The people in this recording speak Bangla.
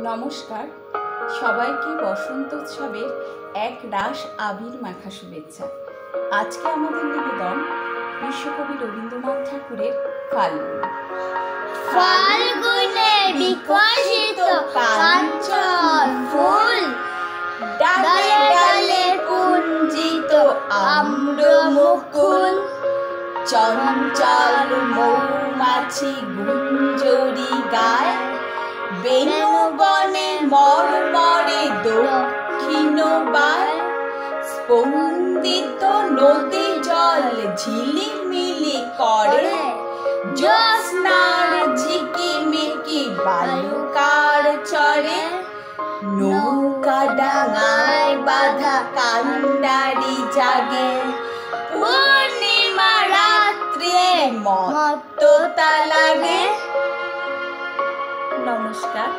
নমস্কার, সবাইকে বসন্ত উৎসবের এক রাস আবির মাখা শুভেচ্ছা। আজকে আমাদের নিবেদন বিশ্বকবি রবীন্দ্রনাথ ঠাকুরের ফাল্গুন। ফাল্গুনে বিকশিত কাঞ্চন ফুল, ডালে ডালে পুঞ্জিত আম্র মুকুল, চঞ্চল মৌমাছি গুঞ্জরি গায়, বেণুবনে মর্মরে দক্ষিণ বায়, স্পন্দিত নদী জল ঝিলিমিলি করে, জ্যোৎস্নার ঝিকিমিকি বালুকার চরে, নৌকা ডাঙায় বাঁধা কান্ডারি জাগে, পূর্ণিমা রাত্রে মত্ততা লাগে। নমস্কার।